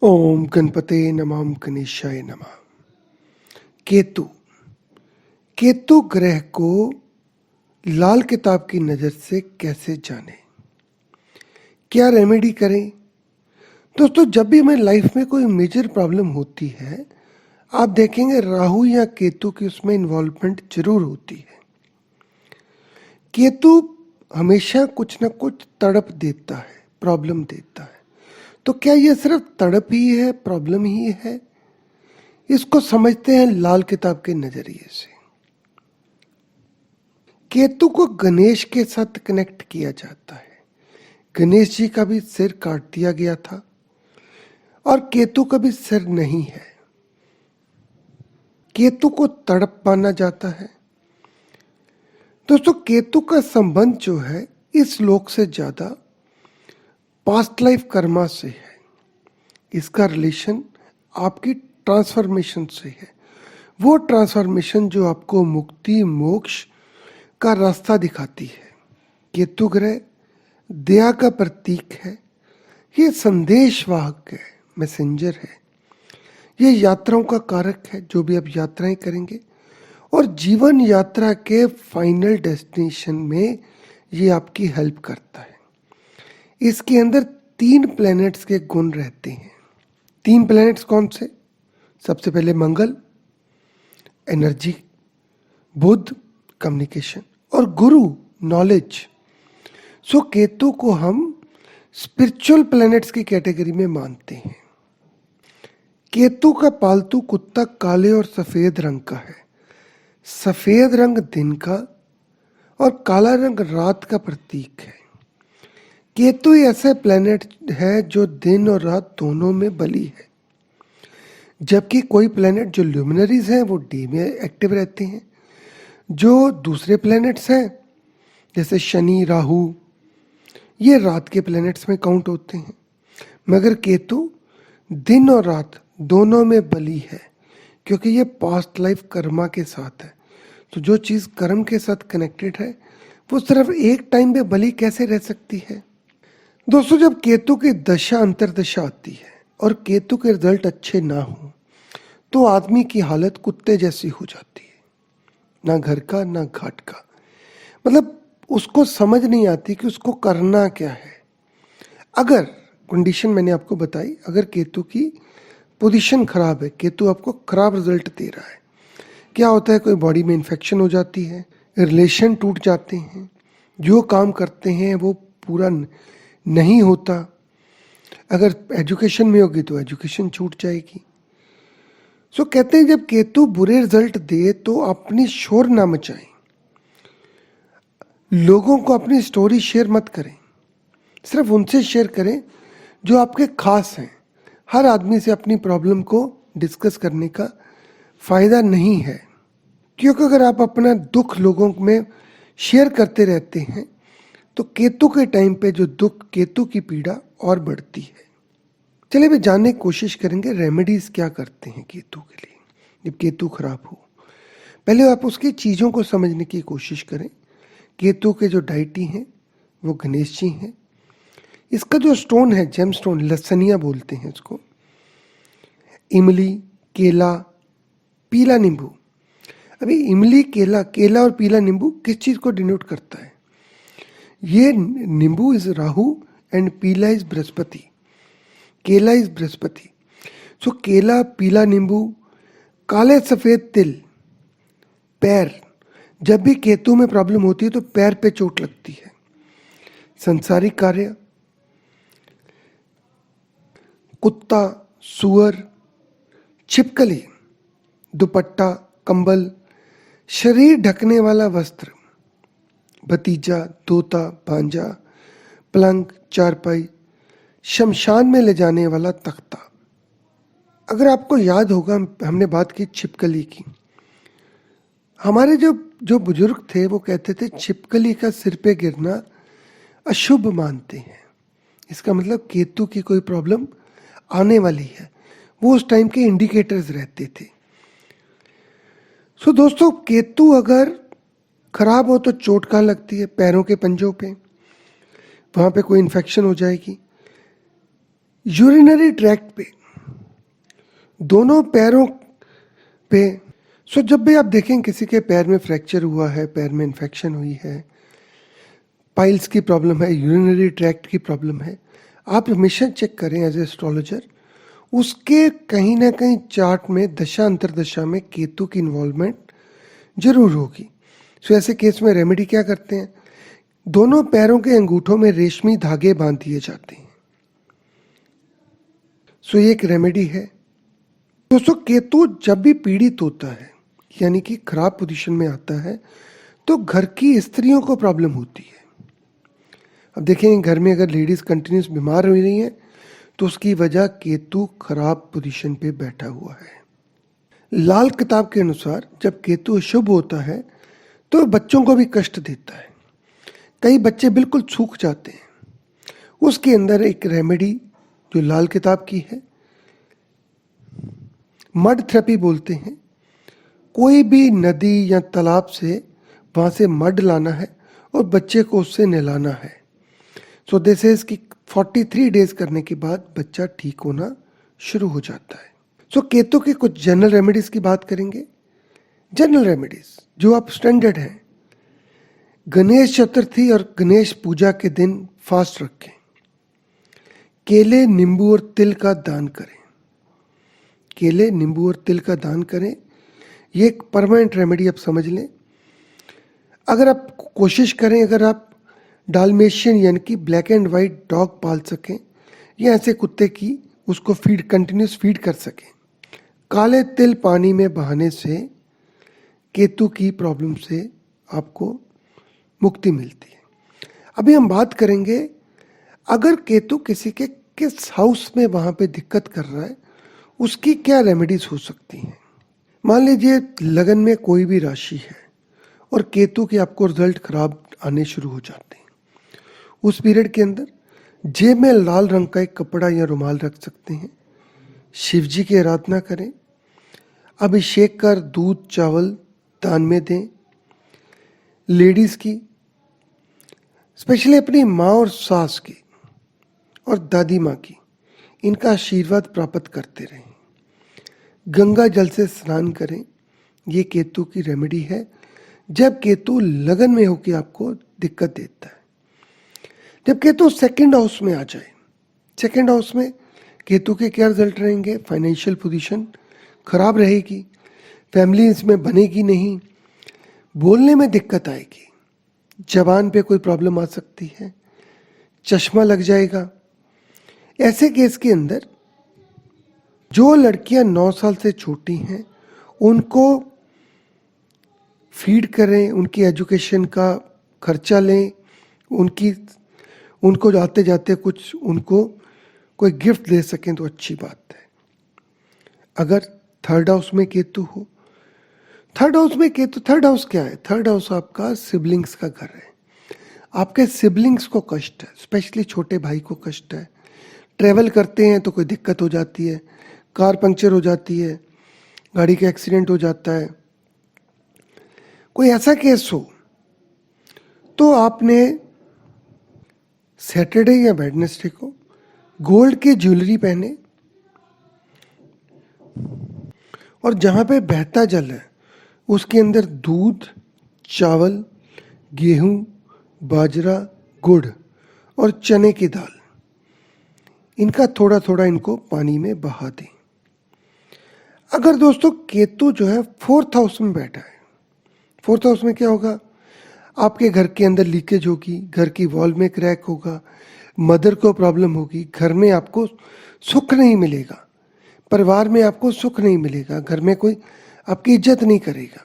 ओम गणपते नमः गणेशाय नमः। केतु केतु ग्रह को लाल किताब की नज़र से कैसे जाने, क्या रेमेडी करें। दोस्तों, जब भी हमें लाइफ में कोई मेजर प्रॉब्लम होती है, आप देखेंगे राहु या केतु की उसमें इन्वॉल्वमेंट जरूर होती है। केतु हमेशा कुछ ना कुछ तड़प देता है, प्रॉब्लम देता है। तो क्या ये सिर्फ तड़प ही है, प्रॉब्लम ही है? इसको समझते हैं लाल किताब के नजरिए से। केतु को गणेश के साथ कनेक्ट किया जाता है। गणेश जी का भी सिर काट दिया गया था और केतु का भी सिर नहीं है। केतु को तड़प माना जाता है। दोस्तों, केतु का संबंध जो है इस लोक से ज्यादा पास्ट लाइफ कर्मा से है। इसका रिलेशन आपकी ट्रांसफॉर्मेशन से है। वो ट्रांसफॉर्मेशन जो आपको मुक्ति मोक्ष का रास्ता दिखाती है। केतु ग्रह दया का प्रतीक है। ये संदेशवाहक है, मैसेंजर है। ये यात्राओं का कारक है। जो भी आप यात्राएं करेंगे और जीवन यात्रा के फाइनल डेस्टिनेशन में ये आपकी हेल्प करता है। इसके अंदर 3 प्लैनेट्स के गुण रहते हैं। 3 प्लैनेट्स कौन से? सबसे पहले मंगल, एनर्जी, बुध, कम्युनिकेशन, और गुरु, नॉलेज। सो केतु को हम स्पिरिचुअल प्लैनेट्स की कैटेगरी में मानते हैं। केतु का पालतू कुत्ता काले और सफेद रंग का है। सफेद रंग दिन का और काला रंग रात का प्रतीक है। केतु ऐसा प्लैनेट है जो दिन और रात दोनों में बली है, जबकि कोई प्लैनेट जो ल्यूमिनरीज हैं वो डे में एक्टिव रहते हैं। जो दूसरे प्लैनेट्स हैं जैसे शनि, राहु, ये रात के प्लैनेट्स में काउंट होते हैं। मगर केतु दिन और रात दोनों में बली है, क्योंकि ये पास्ट लाइफ कर्मा के साथ है। तो जो चीज़ कर्म के साथ कनेक्टेड है वो सिर्फ एक टाइम में बली कैसे रह सकती है? दोस्तों, जब केतु की दशा अंतरदशा आती है और केतु के रिजल्ट अच्छे ना हो तो आदमी की हालत कुत्ते जैसी हो जाती है। ना घर का ना घाट का, मतलब उसको समझ नहीं आती कि उसको करना क्या है। अगर कंडीशन मैंने आपको बताई, अगर केतु की पोजीशन खराब है, केतु आपको खराब रिजल्ट दे रहा है, क्या होता है? कोई बॉडी में इन्फेक्शन हो जाती है, रिलेशन टूट जाते हैं, जो काम करते हैं वो पूरा नहीं होता। अगर एजुकेशन में होगी तो एजुकेशन छूट जाएगी। सो कहते हैं जब केतु बुरे रिजल्ट दे तो अपनी शोर ना मचाएं, लोगों को अपनी स्टोरी शेयर मत करें। सिर्फ उनसे शेयर करें जो आपके खास हैं। हर आदमी से अपनी प्रॉब्लम को डिस्कस करने का फायदा नहीं है, क्योंकि अगर आप अपना दुख लोगों में शेयर करते रहते हैं तो केतु के टाइम पे जो दुख, केतु की पीड़ा और बढ़ती है। चलिए भी जानने की कोशिश करेंगे रेमेडीज क्या करते हैं केतु के लिए जब केतु खराब हो। पहले आप उसकी चीज़ों को समझने की कोशिश करें। केतु के जो डाइटी हैं वो गणेश जी हैं। इसका जो स्टोन है, जेम स्टोन, लसनिया बोलते हैं इसको। इमली, केला, पीला नींबू। अभी इमली, केला और पीला नींबू किस चीज़ को डिनोट करता है? ये नींबू इज राहु एंड पीला इज बृहस्पति, केला इज बृहस्पति। सो केला, पीला नींबू, काले सफेद तिल, पैर। जब भी केतु में प्रॉब्लम होती है तो पैर पे चोट लगती है। संसारिक कार्य, कुत्ता, सुअर, छिपकली, दुपट्टा, कंबल, शरीर ढकने वाला वस्त्र, भतीजा, तोता, भांजा, पलंग, चारपाई, शमशान में ले जाने वाला तख्ता। अगर आपको याद होगा, हमने बात की छिपकली की। हमारे जो बुजुर्ग थे वो कहते थे छिपकली का सिर पे गिरना अशुभ मानते हैं। इसका मतलब केतु की कोई प्रॉब्लम आने वाली है। वो उस टाइम के इंडिकेटर्स रहते थे। सो दोस्तों, केतु अगर खराब हो तो चोट कहाँ लगती है? पैरों के पंजों पे, वहाँ पे कोई इन्फेक्शन हो जाएगी। यूरिनरी ट्रैक्ट पे, दोनों पैरों पे। जब भी आप देखें किसी के पैर में फ्रैक्चर हुआ है, पैर में इन्फेक्शन हुई है, पाइल्स की प्रॉब्लम है, यूरिनरी ट्रैक्ट की प्रॉब्लम है, आप हमेशा चेक करें एज ए एस्ट्रोलॉजर, उसके कहीं ना कहीं चार्ट में दशा अंतरदशा में केतु की इन्वॉल्वमेंट जरूर होगी। ऐसे केस में रेमेडी क्या करते हैं, दोनों पैरों के अंगूठों में रेशमी धागे बांध दिए जाते हैं। ये एक रेमेडी है। दोस्तों, केतु जब भी पीड़ित होता है यानी कि खराब पोजीशन में आता है तो घर की स्त्रियों को प्रॉब्लम होती है। अब देखें, घर में अगर लेडीज कंटिन्यूस बीमार हो रही हैं तो उसकी वजह केतु खराब पोजीशन पे बैठा हुआ है। लाल किताब के अनुसार जब केतु शुभ होता है तो बच्चों को भी कष्ट देता है, कई बच्चे बिल्कुल सूख जाते हैं। उसके अंदर एक रेमेडी जो लाल किताब की है, मड थेरेपी बोलते हैं। कोई भी नदी या तालाब से वहाँ से मड लाना है और बच्चे को उससे नहलाना है। दिस इज कि 43 डेज करने के बाद बच्चा ठीक होना शुरू हो जाता है। केतु की कुछ जनरल रेमेडीज की बात करेंगे। जनरल रेमेडीज जो आप स्टैंडर्ड हैं, गणेश चतुर्थी और गणेश पूजा के दिन फास्ट रखें, केले, नींबू और तिल का दान करें। केले, नींबू और तिल का दान करें, ये एक परमानेंट रेमेडी आप समझ लें। अगर आप कोशिश करें, अगर आप डाल्मेशियन यानी कि ब्लैक एंड वाइट डॉग पाल सकें या ऐसे कुत्ते की उसको कंटिन्यूस फीड कर सकें, काले तिल पानी में बहाने से केतु की प्रॉब्लम से आपको मुक्ति मिलती है। अभी हम बात करेंगे, अगर केतु किसी के किस हाउस में वहाँ पे दिक्कत कर रहा है, उसकी क्या रेमेडीज हो सकती हैं। मान लीजिए लगन में कोई भी राशि है और केतु के आपको रिजल्ट खराब आने शुरू हो जाते हैं। उस पीरियड के अंदर जेब में लाल रंग का एक कपड़ा या रुमाल रख सकते हैं, शिव जी की आराधना करें, अभिषेक कर दूध चावल दान में दें। लेडीज की स्पेशली अपनी माँ और सास की और दादी माँ की, इनका आशीर्वाद प्राप्त करते रहें। गंगा जल से स्नान करें, ये केतु की रेमेडी है जब केतु लगन में होकर आपको दिक्कत देता है। जब केतु सेकंड हाउस में आ जाए, सेकंड हाउस में केतु के क्या रिजल्ट रहेंगे, फाइनेंशियल पोजीशन खराब रहेगी, फैमिली इसमें बनेगी नहीं, बोलने में दिक्कत आएगी, जबान पे कोई प्रॉब्लम आ सकती है, चश्मा लग जाएगा। ऐसे केस के अंदर जो लड़कियां 9 साल से छोटी हैं उनको फीड करें, उनकी एजुकेशन का खर्चा लें, उनको जाते जाते कुछ उनको कोई गिफ्ट दे सकें तो अच्छी बात है। अगर थर्ड हाउस में केतु हो, थर्ड हाउस में केतु, थर्ड हाउस क्या है, थर्ड हाउस आपका सिबलिंग्स का घर है। आपके सिबलिंग्स को कष्ट है, स्पेशली छोटे भाई को कष्ट है, ट्रेवल करते हैं तो कोई दिक्कत हो जाती है, कार पंक्चर हो जाती है, गाड़ी का एक्सीडेंट हो जाता है, कोई ऐसा केस हो तो आपने सैटरडे या वेडनेसडे को गोल्ड की ज्वेलरी पहने और जहाँ पे बहता जल है उसके अंदर दूध, चावल, गेहूं, बाजरा, गुड़ और चने की दाल, इनका थोड़ा थोड़ा इनको पानी में बहा दें। अगर दोस्तों केतु जो है फोर्थ हाउस में बैठा है, फोर्थ हाउस में क्या होगा, आपके घर के अंदर लीकेज होगी, घर की वॉल में क्रैक होगा, मदर को प्रॉब्लम होगी, घर में आपको सुख नहीं मिलेगा, परिवार में आपको सुख नहीं मिलेगा, घर में कोई आपकी इज्जत नहीं करेगा।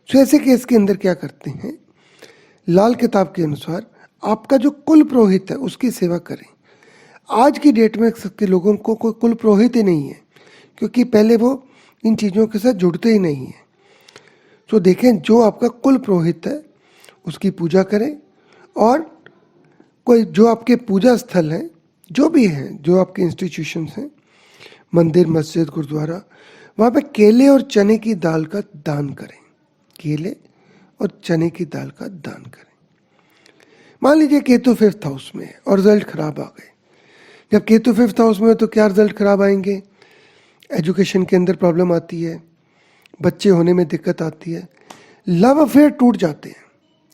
ऐसे केस के अंदर क्या करते हैं, लाल किताब के अनुसार आपका जो कुल पुरोहित है उसकी सेवा करें। आज की डेट में सबके लोगों को कोई कुल पुरोहित ही नहीं है, क्योंकि पहले वो इन चीज़ों के साथ जुड़ते ही नहीं हैं। तो देखें, जो आपका कुल पुरोहित है उसकी पूजा करें, और कोई जो आपके पूजा स्थल हैं, जो भी हैं, जो आपके इंस्टीट्यूशंस हैं, मंदिर, मस्जिद, गुरुद्वारा, वहाँ पे केले और चने की दाल का दान करें, केले और चने की दाल का दान करें। मान लीजिए केतु फिफ्थ हाउस में है और रिजल्ट खराब आ गए। जब केतु फिफ्थ हाउस में हो तो क्या रिजल्ट खराब आएंगे, एजुकेशन के अंदर प्रॉब्लम आती है, बच्चे होने में दिक्कत आती है, लव अफेयर टूट जाते हैं।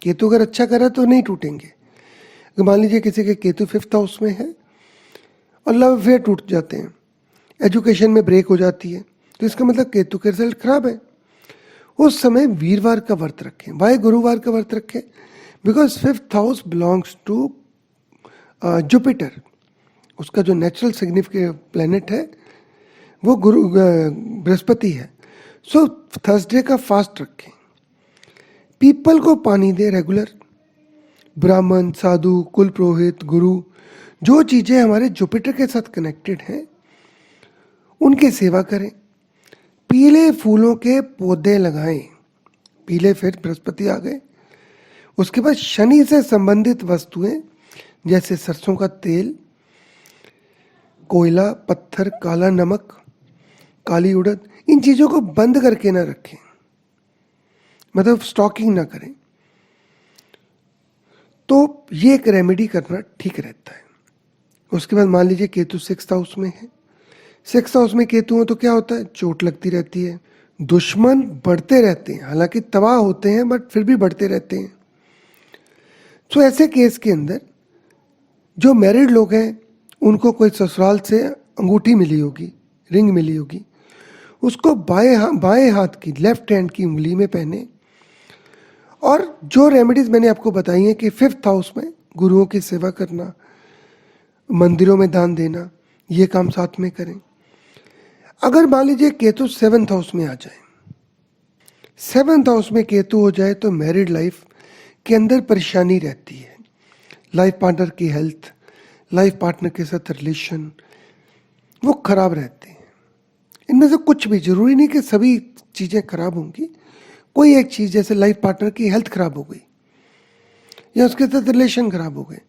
केतु अगर अच्छा करा तो नहीं टूटेंगे। अगर मान लीजिए किसी के केतु 5th हाउस में है और लव अफेयर टूट जाते हैं, एजुकेशन में ब्रेक हो जाती है, तो इसका मतलब केतु के रिजल्ट खराब है। उस समय वीरवार का व्रत रखें। वाई गुरुवार का व्रत रखें? Because 5th house belongs to Jupiter, उसका जो नेचुरल सिग्निफिकेंट प्लेनेट है वो गुरु बृहस्पति है। सो थर्सडे का फास्ट रखें। पीपल को पानी दे रेगुलर। ब्राह्मण, साधु, कुल पुरोहित, गुरु, जो चीज़ें हमारे जुपिटर के साथ कनेक्टेड हैं उनकी सेवा करें। पीले फूलों के पौधे लगाएं। पीले, फिर बृहस्पति आ गए। उसके बाद शनि से संबंधित वस्तुएं जैसे सरसों का तेल, कोयला, पत्थर, काला नमक, काली उड़द, इन चीज़ों को बंद करके ना रखें, मतलब स्टॉकिंग ना करें। तो ये एक रेमेडी करना ठीक रहता है। उसके बाद मान लीजिए केतु 6th हाउस में है। 6th हाउस में केतु हो तो क्या होता है? चोट लगती रहती है, दुश्मन बढ़ते रहते हैं, हालांकि तबाह होते हैं बट फिर भी बढ़ते रहते हैं। तो ऐसे केस के अंदर जो मैरिड लोग हैं उनको कोई ससुराल से अंगूठी मिली होगी, रिंग मिली होगी, उसको बाएं हाथ की, लेफ्ट हैंड की उंगली में पहने। और जो रेमेडीज मैंने आपको बताई हैं कि 5th हाउस में गुरुओं की सेवा करना, मंदिरों में दान देना, ये काम साथ में करें। अगर मान लीजिए केतु 7th हाउस में आ जाए, 7th हाउस में केतु हो जाए तो मैरिड लाइफ के अंदर परेशानी रहती है। लाइफ पार्टनर की हेल्थ, लाइफ पार्टनर के साथ रिलेशन, वो खराब रहते हैं। इनमें से कुछ भी, जरूरी नहीं कि सभी चीज़ें खराब होंगी, कोई एक चीज़ जैसे लाइफ पार्टनर की हेल्थ खराब हो गई, या उसके साथ रिलेशन खराब हो गए,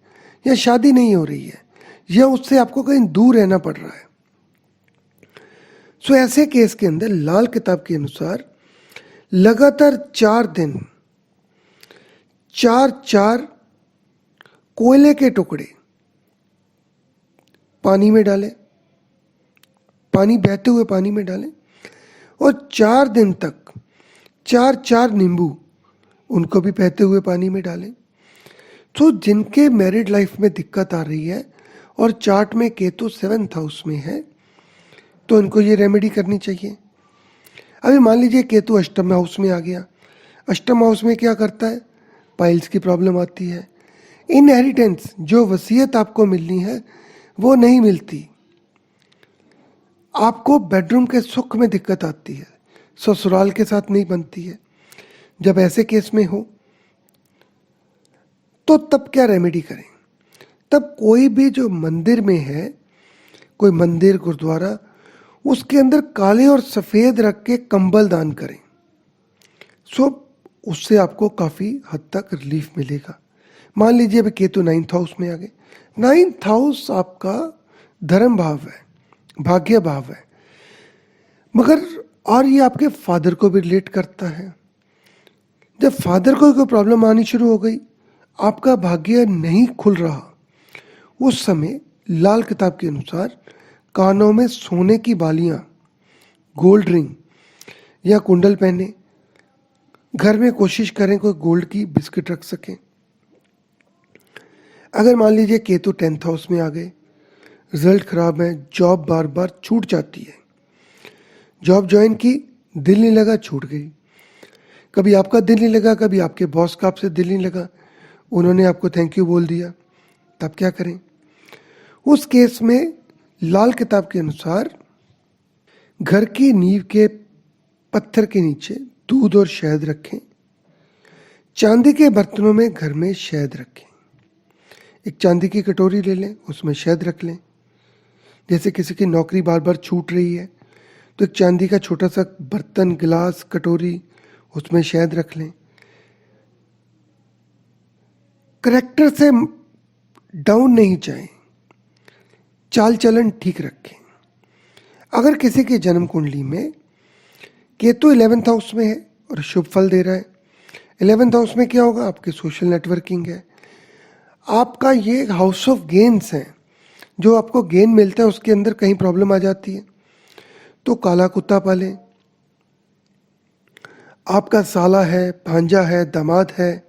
या शादी नहीं हो रही है, या उससे आपको कहीं दूर रहना पड़ रहा है। सो ऐसे केस के अंदर लाल किताब के अनुसार लगातार 4 दिन 4 कोयले के टुकड़े पानी में डालें, पानी बहते हुए पानी में डालें, और 4 दिन तक 4 नींबू उनको भी बहते हुए पानी में डालें। तो जिनके मैरिड लाइफ में दिक्कत आ रही है और चार्ट में केतु 7th हाउस में है तो इनको ये रेमेडी करनी चाहिए। अभी मान लीजिए केतु अष्टम हाउस में आ गया। अष्टम हाउस में क्या करता है? पाइल्स की प्रॉब्लम आती है। इनहेरिटेंस, जो वसीयत आपको मिलनी है वो नहीं मिलती। आपको बेडरूम के सुख में दिक्कत आती है, ससुराल के साथ नहीं बनती है। जब ऐसे केस में हो तो तब क्या रेमेडी करें? तब कोई भी जो मंदिर में है, कोई मंदिर, गुरुद्वारा, उसके अंदर काले और सफ़ेद रख के कंबल दान करें। सो उससे आपको काफ़ी हद तक रिलीफ मिलेगा। मान लीजिए अभी केतु 9th हाउस में आ गए। 9th हाउस आपका धर्म भाव है, भाग्य भाव है, मगर और ये आपके फादर को भी रिलेट करता है। जब फादर को कोई प्रॉब्लम आनी शुरू हो गई, आपका भाग्य नहीं खुल रहा, उस समय लाल किताब के अनुसार कानों में सोने की बालियां, गोल्ड रिंग या कुंडल पहने। घर में कोशिश करें कोई गोल्ड की बिस्किट रख सकें। अगर मान लीजिए केतु 10th हाउस में आ गए, रिजल्ट खराब है, जॉब बार बार छूट जाती है, जॉब ज्वाइन की, दिल नहीं लगा, छूट गई। कभी आपका दिल नहीं लगा, कभी आपके बॉस का आपसे दिल नहीं लगा, उन्होंने आपको थैंक यू बोल दिया, तब क्या करें? उस केस में लाल किताब के अनुसार घर की नींव के पत्थर के नीचे दूध और शहद रखें। चांदी के बर्तनों में घर में शहद रखें। एक चांदी की कटोरी ले लें, उसमें शहद रख लें। जैसे किसी की नौकरी बार बार छूट रही है तो एक चांदी का छोटा सा बर्तन, गिलास, कटोरी, उसमें शहद रख लें। करेक्टर से डाउन नहीं जाएं, चाल चलन ठीक रखें। अगर किसी की जन्म कुंडली में केतु 11th हाउस में है और शुभ फल दे रहा है, 11th हाउस में क्या होगा? आपकी सोशल नेटवर्किंग है, आपका ये हाउस ऑफ गेन्स है, जो आपको गेन मिलता है उसके अंदर कहीं प्रॉब्लम आ जाती है तो काला कुत्ता पालें। आपका साला है, भांजा है, दामाद है,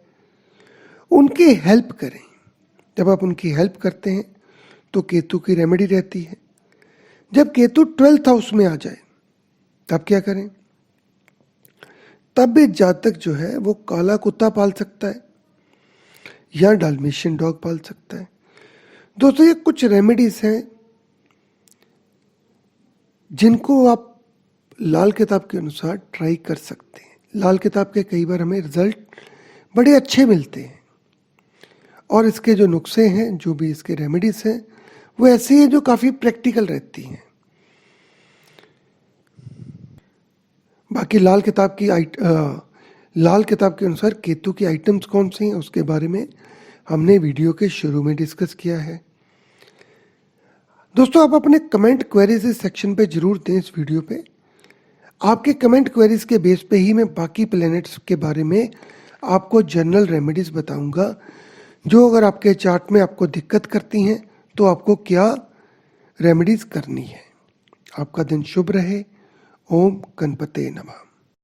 उनकी हेल्प करें। जब आप उनकी हेल्प करते हैं तो केतु की रेमेडी रहती है। जब केतु 12th हाउस में आ जाए तब क्या करें? तब भी जातक जो है वो काला कुत्ता पाल सकता है या डाल्मेशियन डॉग पाल सकता है। दोस्तों, ये कुछ रेमेडीज हैं जिनको आप लाल किताब के अनुसार ट्राई कर सकते हैं। लाल किताब के कई बार हमें रिजल्ट बड़े अच्छे मिलते हैं और इसके जो नुस्खे हैं, जो भी इसके रेमेडीज हैं, वो ऐसी हैं जो काफ़ी प्रैक्टिकल रहती हैं। बाकी लाल किताब के अनुसार केतु की आइटम्स कौन सी हैं उसके बारे में हमने वीडियो के शुरू में डिस्कस किया है। दोस्तों, आप अपने कमेंट क्वेरीज इस सेक्शन पे जरूर दें इस वीडियो पे। आपके कमेंट क्वेरीज के बेस पे ही मैं बाकी प्लैनेट्स के बारे में आपको जनरल रेमेडीज बताऊंगा, जो अगर आपके चार्ट में आपको दिक्कत करती हैं तो आपको क्या रेमेडीज करनी है। आपका दिन शुभ रहे। ओम गणपते नमः।